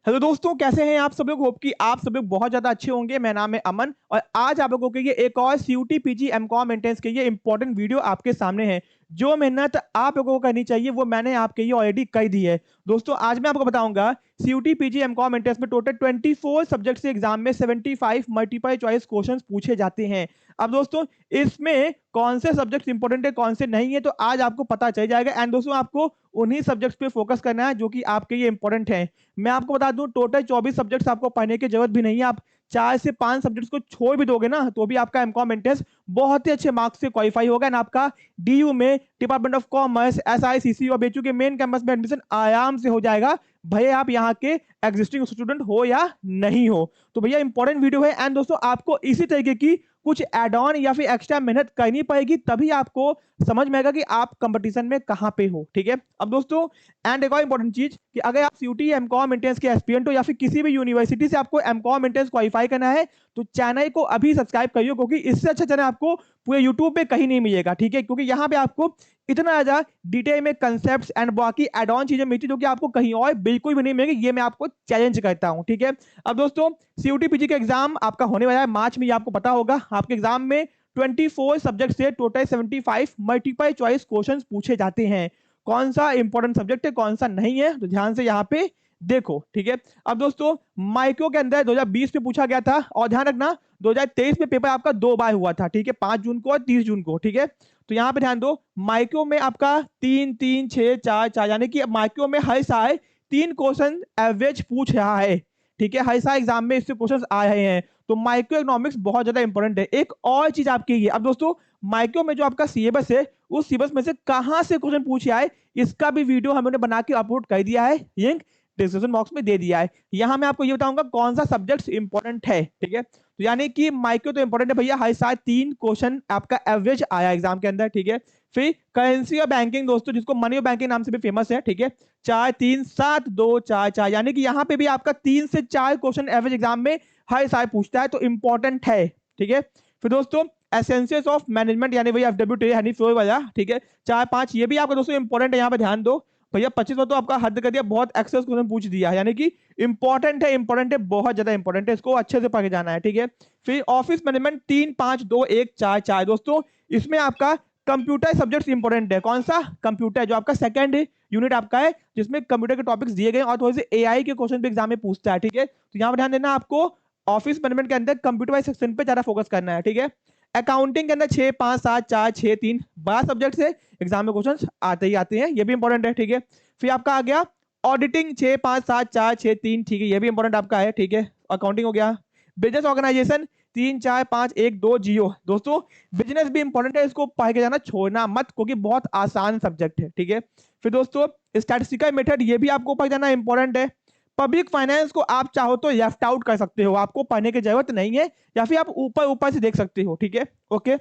Hello दोस्तों, कैसे हैं आप सब लोग। होप कि आप सब लोग बहुत ज्यादा अच्छे होंगे। मेरा नाम है अमन और आज आप लोगों के लिए एक और सीयूटी पीजी एमकॉम एंट्रेंस के लिए इंपॉर्टेंट वीडियो आपके सामने है। जो मेहनत आप लोगों को करनी चाहिए वो मैंने आपके लिए ऑलरेडी कर दी है। दोस्तों आज मैं आपको बताऊंगा सीयूटी पीजी एमकॉम एंट्रेंस में टोटल 24 सब्जेक्ट से एग्जाम में 75 मल्टीपल चॉइस क्वेश्चन पूछे जाते हैं। अब दोस्तों इसमें कौन से सब्जेक्ट इंपॉर्टेंट है कौन से नहीं है तो आज आपको पता चल जाएगा। एंड दोस्तों आपको उन्हीं सब्जेक्ट्स पे फोकस करना है जो कि आपके लिए इंपॉर्टेंट है। मैं आपको बता दूं टोटल 24 सब्जेक्ट्स आपको पढ़ने की जरूरत भी नहीं है। आप 4 से 5 सब्जेक्ट्स को छोड़ भी दोगे ना तो भी आपका एमकॉम एंट्रेंस बहुत ही अच्छे मार्क्स से क्वालिफाई होगा ना। आपका डीयू में डिपार्टमेंट ऑफ कॉमर्स एसआईसीसी और बीएचयू के मेन कैंपस में एडमिशन आराम से हो जाएगा, भैया आप यहाँ के एग्जिस्टिंग स्टूडेंट हो या नहीं हो। तो भैया इंपॉर्टेंट वीडियो है। एंड दोस्तों आपको इसी तरीके की कुछ एड ऑन या फिर एक्स्ट्रा मेहनत करनी पड़ेगी तभी आपको समझ में आएगा कि आप कंपटीशन में कहाँ पे हो। ठीक है। अब दोस्तों एंड एक और इंपॉर्टेंट चीज कि अगर आप सीयूटी एमकॉम एंट्रेंस के एस्पिरेंट हो या फिर किसी भी यूनिवर्सिटी से आपको एमकॉम एंट्रेंस क्वालिफाई करना है तो चैनल को अभी सब्सक्राइब करिए, क्योंकि इससे अच्छा चैनल आपको पूरे यूट्यूब पे कहीं नहीं मिलेगा। ठीक है, क्योंकि यहाँ पे आपको इतना ज्यादा डिटेल में कंसेप्ट एंड बाकी एड ऑन चीजें मिलती जो कि आपको कहीं और बिल्कुल भी नहीं मिलेगी। ये मैं आपको चैलेंज करता हूँ। ठीक है। अब दोस्तों सीयूटी पीजी का एग्जाम आपका होने वाला है मार्च में, ये आपको पता होगा। आपके एग्जाम में 24 सब्जेक्ट से टोटल 75 मल्टीपल चॉइस क्वेश्चंस पूछे जाते हैं। कौन सा इंपॉर्टेंट सब्जेक्ट है कौन सा नहीं है तो ध्यान से यहाँ पे देखो। ठीक है। अब दोस्तों माइक्रो के अंदर 2020 में पूछा गया था और ध्यान रखना 2023 में पेपर आपका 2 बार हुआ था। ठीक है, 5 जून को और 30 जून को। ठीक है, तो यहाँ पे ध्यान दो माइक्रो में आपका 3 3 6 4 4 यानी कि माइक्रो में हर साल 3 क्वेश्चन एवरेज पूछ रहा है। ठीक है, हर साल एग्जाम में इससे क्वेश्चन आ रहे हैं तो माइक्रो इकोनॉमिक्स बहुत ज्यादा इंपॉर्टेंट है। एक और चीज आपकी ये, अब दोस्तों माइक्रो में जो आपका सिलेबस है उस सिलेबस में से कहां से क्वेश्चन पूछे आए इसका भी वीडियो हमने बना के अपलोड कर दिया है, लिंक डिस्क्रिप्शन बॉक्स में दे दिया है। यहां मैं आपको ये बताऊंगा कौन सा सब्जेक्ट इंपॉर्टेंट है। ठीक है, तो यानी कि माइक्रो तो इंपॉर्टेंट है भैया, हर साल 3 क्वेश्चन आपका एवरेज आया एग्जाम के अंदर। ठीक है, फिर करेंसी और बैंकिंग दोस्तों जिसको मनी और बैंकिंग नाम से भी फेमस है। ठीक है, 4 3 7 2 4 4 यानी कि यहाँ पे भी आपका 3 से 4 क्वेश्चन एवरेज एग्जाम में हर साल पूछता है तो इंपॉर्टेंट है। ठीक है, फिर दोस्तों एसेंशियल्स ऑफ मैनेजमेंट यानी भैया एफडब्ल्यूटी यानी फ्लोर वाला। ठीक है, 4 5 ये भी आपका दोस्तों इंपॉर्टेंट है। यहाँ पे ध्यान दो भैया, 25 में तो आपका हद कर दिया, बहुत एक्सेस क्वेश्चन पूछ दिया यानी कि इंपॉर्टेंट है बहुत ज्यादा इंपॉर्टेंट है, इसको अच्छे से पढ़ के जाना है। ठीक है, फिर ऑफिस मैनेजमेंट 3 5 2 1 4 4 दोस्तों इसमें आपका कंप्यूटर सब्जेक्ट इंपॉर्टेंट है। कौन सा? कंप्यूटर, जो आपका सेकंड यूनिट आपका है जिसमें कंप्यूटर के टॉपिक्स दिए गए और थोड़े से एआई के क्वेश्चन भी एग्जाम में पूछता है। ठीक है, तो यहाँ पर ध्यान देना, आपको ऑफिस मैनेजमेंट के अंदर कंप्यूटर वाइज सेक्शन पे ज्यादा फोकस करना है। ठीक है, अकाउंटिंग के अंदर 6 5 7 4 6 3 12 सब्जेक्ट से एग्जाम में क्वेश्चन आते ही आते हैं, ये भी इंपॉर्टेंट है। ठीक है, फिर आपका आ गया ऑडिटिंग 6 5 7 4 6 3, ठीक है, ये भी इंपॉर्टेंट आपका है। ठीक है, अकाउंटिंग हो गया। बिजनेस ऑर्गेनाइजेशन 3 4 5 1 2 जियो दोस्तों बिजनेस भी इंपॉर्टेंट है, इसको पढ़ के जाना छोड़ना मत क्योंकि बहुत आसान सब्जेक्ट है। ठीक है, फिर दोस्तों स्टैटिस्टिकल मेथड ये भी आपको पढ़ जाना इंपॉर्टेंट है। पब्लिक फाइनेंस को आप चाहो तो लेफ्ट आउट कर सकते हो, आपको पढ़ने की जरूरत नहीं है, या फिर आप ऊपर ऊपर से देख सकते हो। ठीक है, ओके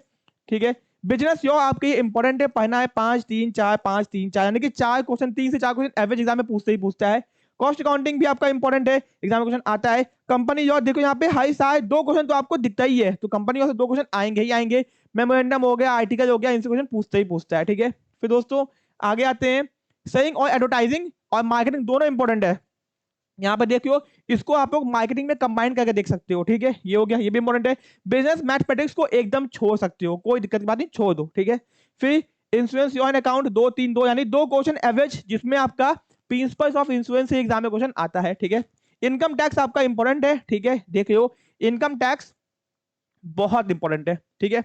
ठीक है। बिजनेस यो आपके इंपॉर्टेंट है, पढ़ना है 5 3 4 5 3 4 यानी कि 4 क्वेश्चन 3 से 4 क्वेश्चन एवरेज एग्जाम में पूछते ही पूछता है। कॉस्ट अकाउंटिंग भी आपका इंपॉर्टेंट है, एग्जाम में क्वेश्चन आता है। कंपनी यो देखो यहाँ पे हाई साइड 2 क्वेश्चन तो आपको दिखता ही है, तो कंपनी से 2 क्वेश्चन आएंगे ही आएंगे। मेमोरेंडम हो गया, आर्टिकल हो गया, इनसे क्वेश्चन पूछते ही पूछता है। ठीक है, फिर दोस्तों आगे आते हैं सेलिंग और एडवर्टाइजिंग और मार्केटिंग दोनों इंपॉर्टेंट है। यहाँ पे देखियो इसको आप लोग मार्केटिंग में कंबाइन करके देख सकते हो। ठीक है, ये हो गया, ये भी इंपॉर्टेंट है। बिजनेस मैथमेटिक्स को एकदम छोड़ सकते हो, कोई दिक्कत की बात नहीं, छोड़ दो। ठीक है, फिर इंश्योरेंस योर अकाउंट 2 3 2 यानी 2 क्वेश्चन एवरेज जिसमें आपका प्रिंसिपल्स ऑफ इंश्योरेंस से एग्जाम में क्वेश्चन आता है। ठीक है, इनकम टैक्स आपका इंपॉर्टेंट है। ठीक है, देखियो इनकम टैक्स बहुत इंपॉर्टेंट है। ठीक है,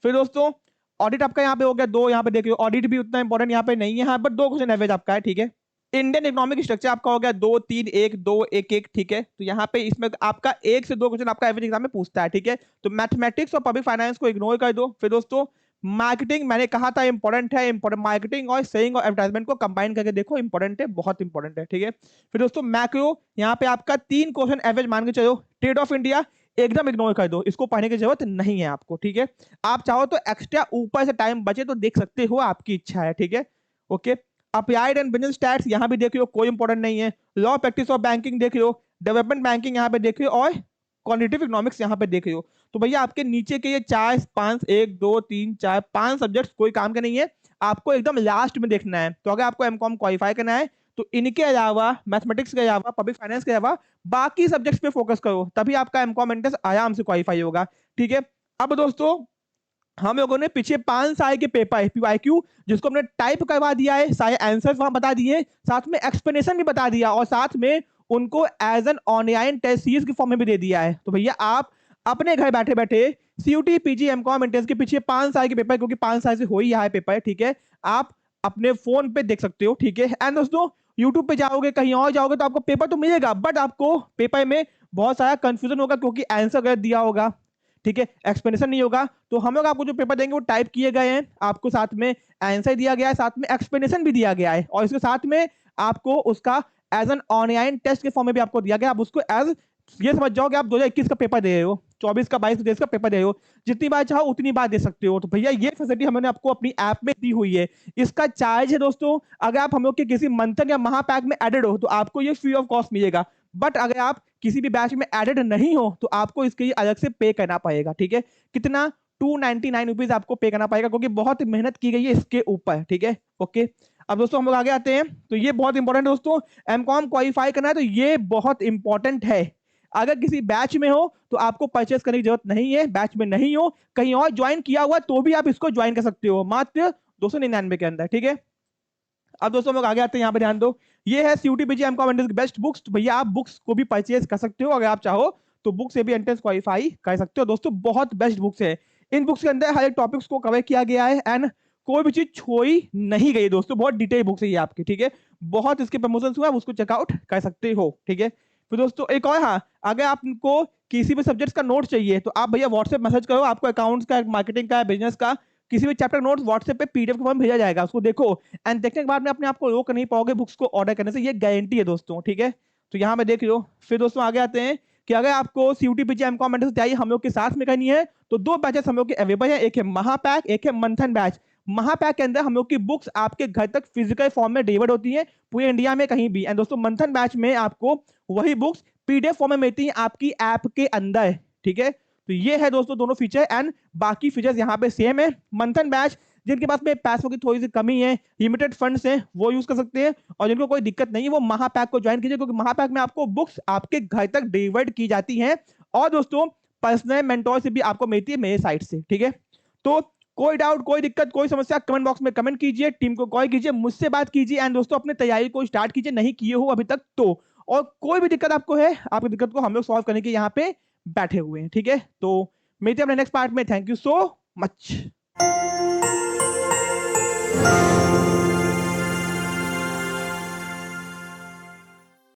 फिर दोस्तों ऑडिट आपका यहाँ पे हो गया 2, यहाँ पे देखियो ऑडिट भी उतना इंपॉर्टेंट यहाँ पे नहीं है, यहाँ पर 2 क्वेश्चन एवरेज आपका है। ठीक है, इंडियन इकोनॉमिक स्ट्रक्चर आपका हो गया 2 3 1 2 1 1। ठीक है, तो यहाँ पे इसमें आपका 1 से 2 क्वेश्चन आपका एवरेज एग्जाम में पूछता है। ठीक है, तो मैथमेटिक्स और पब्लिक फाइनेंस को इग्नोर कर दो। फिर दोस्तों मार्केटिंग मैंने कहा था इंपॉर्टेंट है, इंपॉर्टेंट मार्केटिंग और सेलिंग और एडवर्टाइजमेंट को कंबाइन करके देखो, इंपॉर्टेंट है, बहुत इंपॉर्टेंट है। ठीक है, फिर दोस्तों मैक्रो यहाँ पे आपका 3 क्वेश्चन एवरेज मान के चलो। ट्रेड ऑफ इंडिया एकदम इग्नोर कर दो, इसको पढ़ने की जरूरत नहीं है आपको। ठीक है, आप चाहो तो एक्स्ट्रा ऊपर से टाइम बचे तो देख सकते हो, आपकी इच्छा है। ठीक है, okay. Applied and business stats यहाँ भी देखियो, कोई इंपॉर्टेंट नहीं है। लॉ प्रैक्टिस ऑफ बैंकिंग देखियो, डेवलपमेंट बैंकिंग यहाँ पे देखियो और क्वांटिटेटिव इकोनॉमिक्स यहाँ पे देखियो। तो भैया आपके नीचे के ये 4 5 1 2 3 4 5 सब्जेक्ट्स कोई काम के नहीं है, आपको एकदम लास्ट में देखना है। तो अगर आपको एमकॉम क्वालिफाई करना है तो इनके अलावा मैथमेटिक्स के अलावा पब्लिक फाइनेंस के अलावा बाकी सब्जेक्ट्स पे फोकस करो, तभी आपका एमकॉम एंट्रेंस आराम से क्वालिफाई होगा। ठीक है, अब दोस्तों हम लोगों ने पीछे 5 साल के पेपर पीवाईक्यू जिसको हमने टाइप करवा दिया है, सारे आंसर्स वहां बता दिए, साथ में एक्सप्लेनेशन भी बता दिया और साथ में उनको as an online test series के फॉर्म में भी दे दिया है। तो भैया आप अपने घर बैठे बैठे सीयूटी पीजी एमकॉम एंट्रेंस के पीछे 5 साल के पेपर, क्योंकि 5 साल से हो ही रहा है पेपर, ठीक है, आप अपने फोन पे देख सकते हो। ठीक है, एंड दोस्तों यूट्यूब पे जाओगे कहीं और जाओगे तो आपको पेपर तो मिलेगा, बट आपको पेपर में बहुत सारा कंफ्यूजन होगा क्योंकि आंसर गलत दिया होगा। ठीक है, एक्सप्लेनेशन नहीं होगा। तो हम लोग आपको जो पेपर देंगे वो टाइप किए गए हैं, आपको साथ में आंसर दिया गया है, साथ में एक्सप्लेनेशन भी दिया गया है, और इसके साथ में आपको उसका एज एन ऑनलाइन टेस्ट के फॉर्म में भी आपको दिया गया। आप उसको एज ये समझ जाओ कि आप 2021 का पेपर दे रहे हो, 24 का 22 23 का पेपर दे रहे हो, जितनी बार चाहो उतनी बार दे सकते हो। तो भैया ये फैसिलिटी हमने आपको अपनी ऐप में दी हुई है। इसका चार्ज है दोस्तों, अगर आप हम लोग के किसी मंथन या महापैक में एडेड हो तो आपको ये फ्री ऑफ कॉस्ट मिलेगा, बट अगर आप किसी भी बैच में एडेड नहीं हो तो आपको इसके लिए अलग से पे करना पड़ेगा। ठीक है, कितना 299 रुपीज आपको पे करना पड़ेगा, क्योंकि बहुत मेहनत की गई है इसके ऊपर। ठीक है, ओके। अब दोस्तों हम लोग आगे आते हैं, तो ये बहुत इंपॉर्टेंट है दोस्तों, एमकॉम क्वालिफाई करना है तो ये बहुत इंपॉर्टेंट है। अगर किसी बैच में हो तो आपको परचेस करने की जरूरत नहीं है, बैच में नहीं हो कहीं और ज्वाइन किया हुआ तो भी आप इसको ज्वाइन कर सकते हो मात्र 299 के अंदर। ठीक है, अब दोस्तों हम लोग आगे आते हैं, यहाँ पे ध्यान दो, ये है सीयूटी पीजी एमकॉम एंट्रेंस की बेस्ट बुक्स। तो भैया आप बुक्स को भी परचेज कर सकते हो, अगर आप चाहो तो बुक से भी एंट्रेंस क्वालिफाई कर सकते हो। दोस्तों बहुत बेस्ट बुक्स है, इन बुक्स के अंदर हर एक टॉपिक्स को कवर किया गया है एंड कोई भी चीज छोड़ी नहीं गई दोस्तों, बहुत डिटेल बुक्स है ये आपकी। ठीक है, बहुत इसके प्रमोशन हुआ, उसको चेकआउट कर सकते हो। ठीक है, फिर दोस्तों एक और, हाँ, अगर आपको किसी भी सब्जेक्ट का नोट चाहिए तो आप भैया व्हाट्सएप मैसेज करो, आपको अकाउंट्स का, मार्केटिंग का, बिजनेस का किसी भी चैप्टर नोट्स व्हाट्सएप पे पीडीएफ के फॉर्म भेजा जाएगा, उसको देखो एंड देखने के बाद में अपने आप को रोक नहीं पाओगे बुक्स को ऑर्डर करने से, ये गारंटी है दोस्तों। ठीक है, तो यहाँ पे देख लो। फिर दोस्तों आगे आते हैं कि अगर आपको सीयूटी पीजी एमकॉम एंट्रेंस तैयारी हम लोग के साथ में करनी है तो 2 बैचेस हम लोग के अवेलेबल है, एक है महापैक, एक है मंथन बैच। महापैक के अंदर हम लोग की बुक्स आपके घर तक फिजिकल फॉर्म में डिलीवर्ड होती है पूरे इंडिया में कहीं भी, एंड दोस्तों मंथन बैच में आपको वही बुक्स पीडीएफ फॉर्म में मिलती है आपकी ऐप के अंदर। ठीक है, तो ये है दोस्तों दोनों फीचर, एंड बाकी फीचर्स यहाँ पे सेम है। मंथन बैच जिनके पास में पैसों की थोड़ी सी कमी है, लिमिटेड फंड्स हैं, वो यूज कर सकते हैं, और जिनको कोई दिक्कत नहीं है वो महापैक को ज्वाइन कीजिए, क्योंकि महापैक में आपको बुक्स आपके घर तक डिलीवर्ड की जाती हैं, और दोस्तों पर्सनल मेंटोरशिप भी आपको मिलती है मेरे साइड से। ठीक है, तो कोई डाउट, कोई दिक्कत, कोई समस्या कमेंट बॉक्स में कमेंट कीजिए, टीम को कॉल कीजिए, मुझसे बात कीजिए, एंड दोस्तों अपने तैयारी को स्टार्ट कीजिए, नहीं किए हो अभी तक तो, और कोई भी दिक्कत आपको है, आपकी दिक्कत को हम लोग सॉल्व करने के यहाँ पे बैठे हुए हैं। ठीक है, तो मिलते हैं अपने नेक्स्ट पार्ट में, थैंक यू सो मच।